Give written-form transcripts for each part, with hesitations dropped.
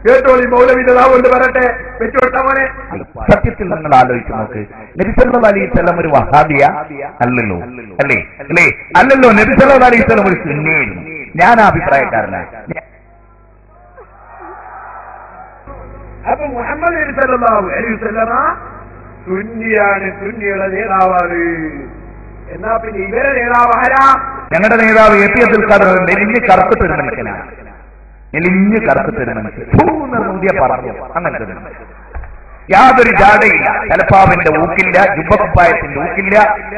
കേട്ടോളി മൗലവിന്റെ നാവ് കൊണ്ട് പറയട്ടെ, വെച്ചുകൊടുത്ത പോലെ. സത്യത്തിൽ നിങ്ങൾ ആലോചിച്ച് നോക്ക്, നബി സല്ലല്ലാഹു അലൈഹി വസല്ലം ഒരു വഹാബിയ അല്ലല്ലോ, അല്ലേ? അല്ലല്ലോ. നബി സല്ലല്ലാഹു അലൈഹി വസല്ലം ഒരു സുന്നിയായിരുന്നു. ഞാൻ അഭിപ്രായക്കാരനാണ്. അപ്പൊ മുഹമ്മദ് നബി സല്ലല്ലാഹു അലൈഹി വസല്ലമ സുന്നിയാണ്, സുന്നിയുടെ നേതാവാണ്. എന്നാ പിന്നെ ഇവരെ നേതാവ് ആരാ? ഞങ്ങളുടെ നേതാവ് എ.പി. അബ്ദുൽ ഖാദർ മെലിഞ്ഞ് കറുത്തിട്ടൊരു മനുഷ്യനാണ്. മെലിഞ്ഞ് കറുത്തിട്ടൊരു മനുഷ്യൻ പറഞ്ഞു അങ്ങനത്തെ യാതൊരു ജാടയില്ല. തലപ്പാവിന്റെ ഊക്കില്ല, ജുബക്കുപ്പായത്തിന്റെ ഊക്കില്ല,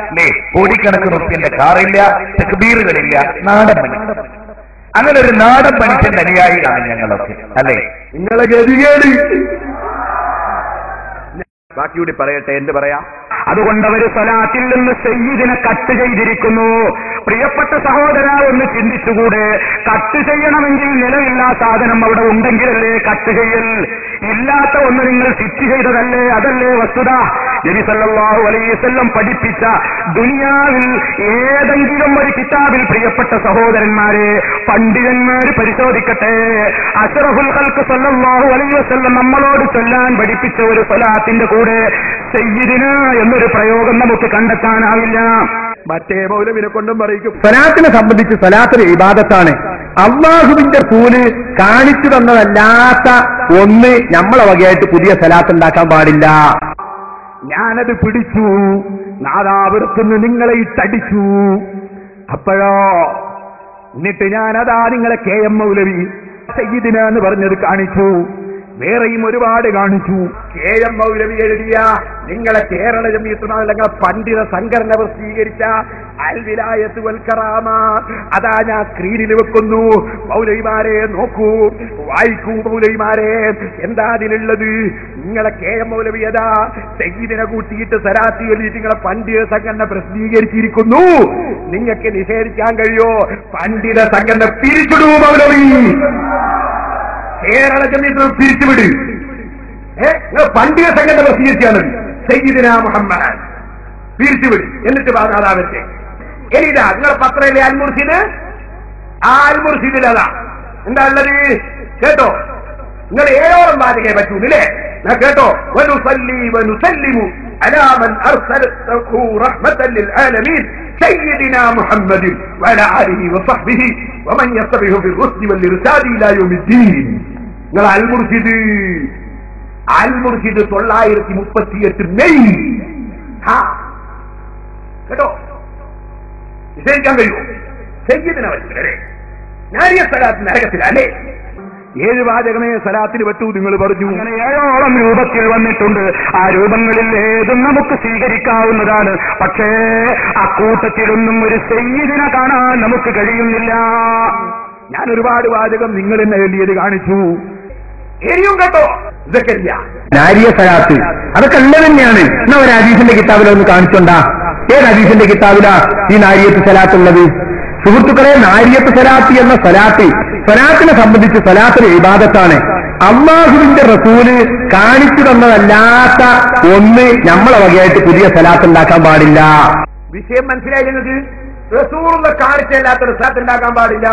അല്ലേ? കോടിക്കണക്കിന് റുപ്യന്റെ കാറില്ല, തക്ബീറുകളില്ല. നാടൻ മനുഷ്യൻ. അങ്ങനെ ഒരു നാടൻ മനുഷ്യന്റെ അനുയായികളാണ് ഞങ്ങളൊക്കെ, അല്ലേ? നിങ്ങളെ ഗതികേട് ബാക്കിയൂടി പറയട്ടെ, എന്ത് പറയാം? അതുകൊണ്ട് അവർ സ്വലാത്തിൽ നിന്ന് സയ്യിദിനെ കട്ട് ചെയ്തിരിക്കുന്നു. പ്രിയപ്പെട്ട സഹോദര, ഒന്ന് ചിന്തിച്ചുകൂടെ? കട്ട് ചെയ്യണമെങ്കിൽ നിലവില്ലാ സാധനം അവിടെ ഉണ്ടെങ്കിലല്ലേ കട്ട് ചെയ്യൽ? ഇല്ലാത്ത ഒന്ന് നിങ്ങൾ ഫിറ്റ് ചെയ്തതല്ലേ? അതല്ലേ വസ്തുത? നബി സല്ലല്ലാഹു അലൈഹി വസല്ലം പഠിപ്പിച്ച ദുനിയാവിൽ ഏതെങ്കിലും ഒരു കിതാബിൽ പ്രിയപ്പെട്ട സഹോദരന്മാരെ, പണ്ഡിതന്മാര് പരിശോധിക്കട്ടെ, അഷ്റഫുൽ ഖൽഖ് സല്ലല്ലാഹു അലൈഹി വസല്ലം നമ്മളോട് ചൊല്ലാൻ പഠിപ്പിച്ച ഒരു സ്വലാത്തിന്റെ കൂടെ സയ്യിദിന എന്നൊരു പ്രയോഗം നമുക്ക് കണ്ടെത്താനാവില്ല. മറ്റേ മൗലവിനെ കൊണ്ടും പറയിക്കും. സ്വലാത്തിനെ സംബന്ധിച്ച് സ്വലാത്തൊരു ഇബാദത്താണ്. അള്ളാഹുവിന്റെ കൂല് കാണിച്ചു തന്നതല്ലാത്ത ഒന്ന് നമ്മളെ വകയായിട്ട് പുതിയ സ്വലാത്ത് ഉണ്ടാക്കാൻ പാടില്ല. ഞാനത് പിടിച്ചു, നാദാവൃത്തുനിന്ന് നിങ്ങളെ ഇട്ടടിച്ചു. അപ്പോഴോ എന്നിട്ട് ഞാനതാ നിങ്ങളെ KM മൗലവി സയ്യിദിന എന്ന് പറഞ്ഞത് കാണിച്ചു. വേറെയും ഒരുപാട് കാണിച്ചു. KM മൗലവി എഴുതിയ, നിങ്ങളെ കേരള ജമീയത്തുൽ പണ്ഡിത സംഘടന പ്രസിദ്ധീകരിച്ച അൽ വിലായത്ത് വൽ കറാമ, അതാ ഞാൻ സ്ക്രീനിൽ വെക്കുന്നു. മൗലവിമാരെ നോക്കൂ, വായിക്കൂ മൗലവിമാരെ, എന്താ അതിലുള്ളത്? നിങ്ങളെ KM മൗലവി അതാ സയ്യിദിനെ കൂട്ടിയിട്ട് സലാത്ത് എഴുതിയിട്ട് നിങ്ങളെ പണ്ഡിത സംഘടന പ്രസിദ്ധീകരിച്ചിരിക്കുന്നു. നിങ്ങൾക്ക് നിഷേധിക്കാൻ കഴിയോ? പണ്ഡിത സംഘടന പിരിച്ചുടൂ മൗലവി, കേരള ജമീയത്ത് പിരിച്ചുവിട്. പണ്ഡിത സംഘടന പ്രസിദ്ധീകരിച്ചാണ് സയ്യിദിന മുഹമ്മദ്, പിരിച്ചുവിട്. എന്നിട്ട് ബാധാവത്തെ ഇനിതാ നിങ്ങളെ പത്രയിലെ അൽ മുർഷിദ്, ആ അൽ മുർഷിദിലതാ എന്താ ഉള്ളത് കേട്ടോ? നിങ്ങൾ ഏഴോളം വാചകയെ പറ്റൂല്ലേ? ഞാൻ കേട്ടോ, വനുസല്ലി വനുസല്ലിമു അലാ മൻ അർസലഹു റഹ്മതൻ ലിൽ ആലമീൻ സയ്യിദിനാ മുഹമ്മദിൻ വഅലാ ആലിഹി വസഹ്ബിഹി വമൻ യത്തബിഹു ബിർറുസ്ദി വൽ ഇർശാദി ഇലാ യൗമിദ്ദീൻ. നിങ്ങൾ അൽ മുർഷിദ് 938 മെയ് കേട്ടോ, നിശ്ചയിക്കാൻ കഴിയുമോ? സയ്യിദിനെ വരെ ഞാനിയ സലാത്ത് നരകത്തിലല്ലേ? 7 വാചകമേ സലാത്തിന് പറ്റൂ നിങ്ങൾ പറഞ്ഞു. അങ്ങനെ 7ഓളം രൂപത്തിൽ വന്നിട്ടുണ്ട്. ആ രൂപങ്ങളിൽ ഏതും നമുക്ക് സ്വീകരിക്കാവുന്നതാണ്. പക്ഷേ അക്കൂട്ടത്തിലൊന്നും ഒരു സയ്യിദിനെ കാണാൻ നമുക്ക് കഴിയുന്നില്ല. ഞാൻ ഒരുപാട് വാചകം നിങ്ങൾ തന്നെ എഴുതിയത് കാണിച്ചു. എരിയും കേട്ടോ നാരിയ സലാത്ത് അതൊക്കെ ഉള്ളത് തന്നെയാണ്. എന്നാ ഒരു ഹദീസിന്റെ കിതാബിലൊന്ന് കാണിച്ചോണ്ടാ? ഏത് ഹദീസിന്റെ കിതാബിലാ ഈ നാരിയത്ത് സലാത്ത് ഉള്ളത്? സുഹൃത്തുക്കളെ, നാരിയത്ത് സലാത്ത് എന്ന സ്വലാത്തിനെ സംബന്ധിച്ച് സ്വലാത്തൊരു ഇബാദത്താണ്. അള്ളാഹുവിന്റെ റസൂല് കാണിച്ചു തന്നതല്ലാത്ത ഒന്ന് നമ്മളെ വകയായിട്ട് പുതിയ സ്വലാത്ത് ഉണ്ടാക്കാൻ പാടില്ല. വിഷയം മനസ്സിലായി നിങ്ങൾക്ക്? റസൂലിനെ കാണിച്ചല്ലാത്തൊരു സ്വലാത്ത് ഉണ്ടാക്കാൻ പാടില്ല.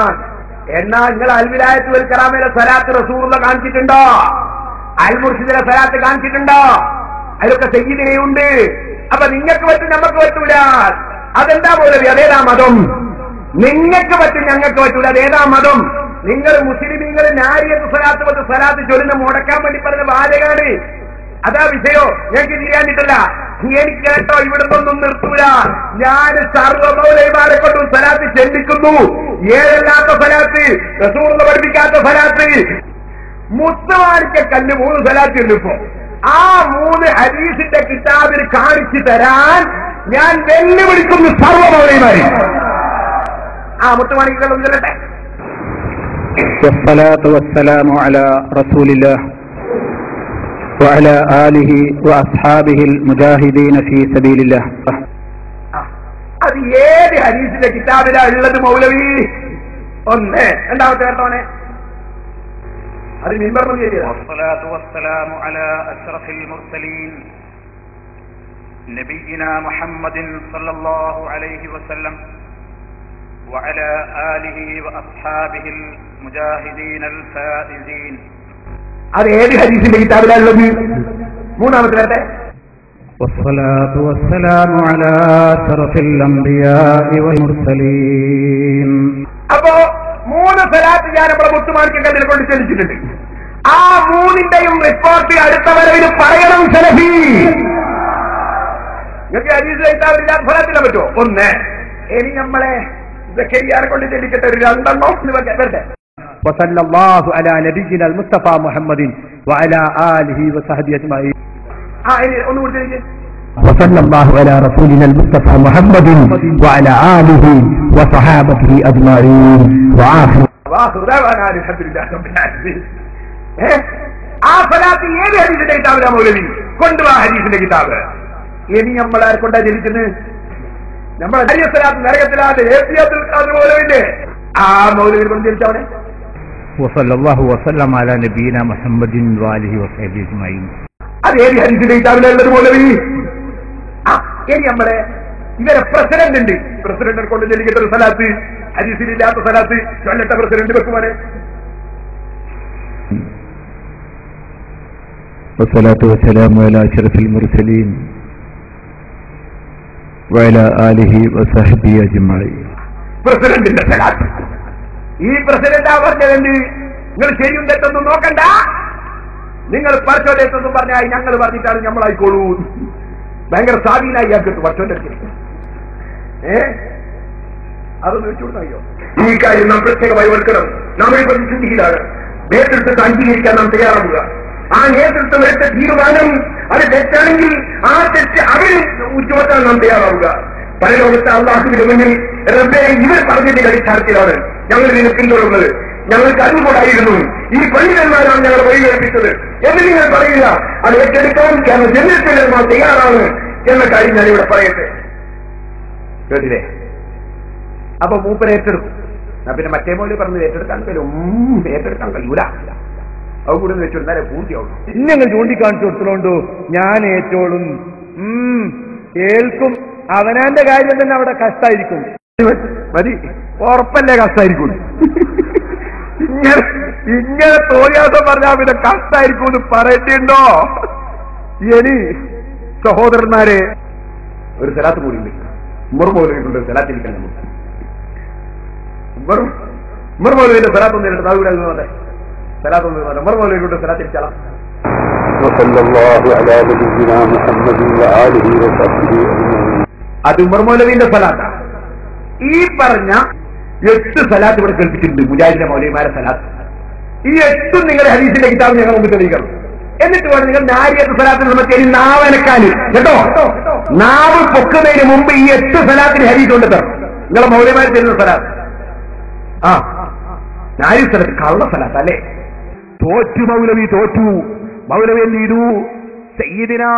എന്നാ നിങ്ങൾ അൽ വിലായത്ത് വൽ കറാമയിലെ സ്വലാത്ത് റസൂലിനെ കാണിച്ചിട്ടുണ്ടോ? അൽ മുർഷിദിലെ സ്വലാത്ത് കാണിച്ചിട്ടുണ്ടോ? അതിലൊക്കെ സയ്യിദിനെയുണ്ട്. അപ്പൊ നിങ്ങൾക്ക് പറ്റും, ഞങ്ങൾക്ക് പറ്റൂല. അതെന്താ മൗലവി? അതേതാ മതം? നിങ്ങൾക്ക് പറ്റും, ഞങ്ങൾക്ക് പറ്റൂല. അതേതാ മതം? നിങ്ങൾ മുസ്ലിമീങ്ങൾ നാരിയത്ത് സ്വലാത്ത് പത്ത് സ്വലാത്ത് ചൊല്ലുന്ന മുടക്കാൻ വേണ്ടി പറഞ്ഞ വാചകാണ്. അതാ വിഷയോ. ഞങ്ങൾക്ക് ചെയ്യാനിട്ടല്ല. എനിക്ക് കേട്ടോ, ഇവിടുന്നൊന്നും നിർത്തൂല. ഞാൻ സർവ്വമൗലവിമാരെ കൊണ്ടും സ്വലാത്ത് ചെല്ലിക്കുന്നു. ഏഴല്ലാത്ത സ്വലാത്ത്, റസൂലിനെ പഠിപ്പിക്കാത്ത സ്വലാത്ത്, മുത്തവാണിക്ക കല്ല് 3 സ്വലാത്ത് ചെല്ലിപ്പോ. ആ 3 ഹദീസിന്റെ കിതാബിൽ കാണിച്ചു തരാൻ ഞാൻ വെല്ലുവിളിക്കുന്നു സർവ്വമൗലവിമാരെ. ആ മുത്തവാണിക്കൊന്നും ചെല്ലട്ടെ. വസ്സലാത്തു വസ്സലാമു അലാ റസൂലില്ലാഹ് വഅലാ ആലിഹി വഅസ്ഹാബിഹിൽ മുജാഹിദീന ഫീ സബീലില്ലാഹ്. അത് ഏത് ഹദീസിന്റെ കിതാബിലാ ഉള്ളത് മൗലവി? ഒന്ന്. രണ്ടാമത്തെ കേട്ടോനെ, അത് മിമ്പർ വസ്സലാത്തു വസ്സലാമു അലാ അഷ്റഫിൽ മുർസലീൻ നബിയിനാ മുഹമ്മദിൻ സല്ലല്ലാഹു അലൈഹി വസല്ലം وعلى آله وأصحابه المجاهدين الفائزين അത് ഏത് ഹദീസിന്റെ കിതാബിലാണുള്ളത്? മൂന്നാമത്തെ വരട്ടെ. والصلاة والسلام على أشرف الأنبياء والمرسلين. അപ്പോ 3 സലാത്ത് ഞാൻ നമ്മുടെ മുത്തുമാണിക്ക് അതിനെ കൊണ്ട് ചൊല്ലിച്ചിട്ടുണ്ട്. ആ 3ന്റെയും റിപ്പോർട്ട് അടുത്ത വരവിന് പറയണം സലഫി. നിങ്ങൾക്ക് ഹദീസിലെ കിതാബിലില്ലാത്ത സലാത്തിനെ പറ്റുമോ? 1. ഇനി നമ്മളെ സക്കരിയാനെ കൊണ്ട് ചൊല്ലിച്ചിട്ട് ഒരു 2 വരട്ടെ. വസല്ലല്ലാഹു അലാ നബിയിന മുസ്തഫ മുഹമ്മദിൻ വഅലാ ആലിഹി വസഹബിഹി അജ്മഈൻ. ഇനി ഒന്നുകൂടി ചൊല്ലിക്കേ. വസല്ലല്ലാഹു അലാ റസൂലിന മുസ്തഫ മുഹമ്മദിൻ വഅലാ ആലിഹി വസഹബിഹി അജ്മഈൻ. വാഖിറു ദഅവാനാ അൽഹംദുലില്ലാഹി റബ്ബിൽ ആലമീൻ. ആ സലാത്ത് ഏത് ഹദീസിന്റെ കിതാബിലാ മൗലവി? കൊണ്ടുവാ ഹദീസിന്റെ കിതാബ്. ഇനി നമ്മൾ ആരെ കൊണ്ടാ ജനിക്കുന്നത്? നമ്മൾ ഹരിയസലാത്ത് നരകത്തിലാതെ മൗലവിന്റെ ആ മൗലവി കൊണ്ട് ജനിച്ചവനെ. വസല്ലല്ലാഹു വസല്ലം അലാ നബിയിന മുഹമ്മദിൻ വഅലിഹി വസഹബിഹി അജ്മഈൻ. അത് ഏത് ഹദീസിന്റെ കിതാബിലുള്ളത് മൗലവി? ഇനി നമ്മളെ ഇവരെ പ്രസിഡന്റ് ഉണ്ട്, പ്രസിഡന്റിനെ കൊണ്ട് ജനിക്കേണ്ട ഒരു സലാത്ത്, ഹദീസിലില്ലാത്ത സലാത്ത് ചൊല്ലട്ട പ്രസിഡന്റ് വെക്കുവാനെ. والصلاة والسلام على أشرف المرسلين وعلى آله وصحبه أجمعين. പ്രസിഡന്റിന്റെ സലാത്ത്. ഈ പ്രസിഡന്റ് പറഞ്ഞതുണ്ട്, നിങ്ങൾ ശരിയും തെറ്റൊന്നും നോക്കണ്ട, നിങ്ങൾ പറച്ചോട്ടെത്തൊന്നും പറഞ്ഞാൽ ഞങ്ങൾ പറഞ്ഞിട്ടാണ് നമ്മളായിക്കോളൂ. ഭയങ്കര സ്വാധീനായി ആക്കിട്ട് പറച്ചോന്റെ അതൊന്നും വെച്ചു കൊടുത്തോ? ഈ കാര്യം നാം പ്രത്യേകമായി ഓർക്കണം. നാം ഈ പ്രതിസന്ധിയിലാണ്. നേതൃത്വത്തെ അംഗീകരിക്കാൻ നാം തയ്യാറാവുക. ആ നേതൃത്വം എടുത്ത തീരുമാനം അത് തെറ്റാണെങ്കിൽ ആ തെറ്റ് അവര് ഉറ്റുവത്താൻ നാം തയ്യാറാവുക. പരലോകത്തെ അള്ളാഹുവിന്റെ മുന്നിൽ റബ്ബേ ഇവർ പറഞ്ഞതിന്റെ അടിസ്ഥാനത്തിലാണ് ഞങ്ങൾ ഇതിനെ പിന്തുടർന്നത്, ഞങ്ങൾക്ക് അറിവുകൊണ്ടായിരുന്നു ഈ പണ്ഡിതന്മാരാണ് ഞങ്ങൾ വഴികേൽപ്പിച്ചത് എന്ന് നിങ്ങൾ പറയുക. അത് ഏറ്റെടുക്കാൻ കാരണം ജനത്തിൽ നാം തയ്യാറാണ് എന്ന കാര്യം ഞാനിവിടെ പറയട്ടെ. കേട്ടില്ലേ? അപ്പൊ മൂപ്പര് ഏറ്റെടുക്കും. പിന്നെ മറ്റേ പോലെ പറഞ്ഞത് ഏറ്റെടുക്കാൻ കഴിയൂല. അത് കൂടെ വെച്ചിരുന്നാലേ പൂർത്തിയാവും. ഇന്നങ്ങൾ ചൂണ്ടിക്കാണിച്ചു കൊടുത്തോണ്ടു ഞാൻ ഏറ്റോളും കേൾക്കും. അവനാന്റെ കാര്യം തന്നെ അവിടെ കഷ്ടായിരിക്കും. മതി, ഉറപ്പല്ലേ കഷ്ടായിരിക്കും. ഇങ്ങനെ തോന്നിയാസം പറഞ്ഞാൽ പിന്നെ കഷ്ടായിരിക്കും എന്ന് പറയണ്ടോ? ഇനി സഹോദരന്മാരെ ഒരു സ്ഥലത്ത് കൂടിയുണ്ട്. ഉമ്മർമൗലവിന്റെ സ്ഥലത്തിരിക്കാൻ നമുക്ക് ഉമ്മർമൗലവിന്റെ സ്ഥലത്തൊന്നും അവിടെ സ്ഥലത്തൊന്നും ഉമ്മർമൗലവിന്റെ സ്ഥലത്തിരിച്ചാളാം. അത് ഉമ്മർമൗലവിന്റെ സ്ഥലത്താണ്. ഈ പറഞ്ഞ 8 സലാത്ത് ഇവിടെ കേൾപ്പിച്ചിട്ടുണ്ട്, മുജാഹിദിന്റെ മൗലവിമാരെ സലാത്ത്. ഈ 8 നിങ്ങളുടെ ഹദീസിന്റെ കിതാബ് ഞങ്ങൾ മുമ്പ് തെളിയിക്കണം. എന്നിട്ട് വേണം നിങ്ങൾ നാരിയത്ത് സലാത്തിന് നമുക്ക് ഇനി നാവനക്കാല് കേട്ടോ. നാവ് പൊക്കുന്നതിന് മുമ്പ് ഈ 8 സലാത്തിന് ഹദീസ് കൊണ്ട് തരണം. നിങ്ങളെ മൗലവിമാർ തരുന്ന സലാത്ത്. നാരി സ്ഥലത്ത് കള്ള സലാത്ത് അല്ലേ? തോറ്റു മൗലവി, തോറ്റു മൗലവി. എന്ത് ചെയ്തു? സയ്യിദിനാ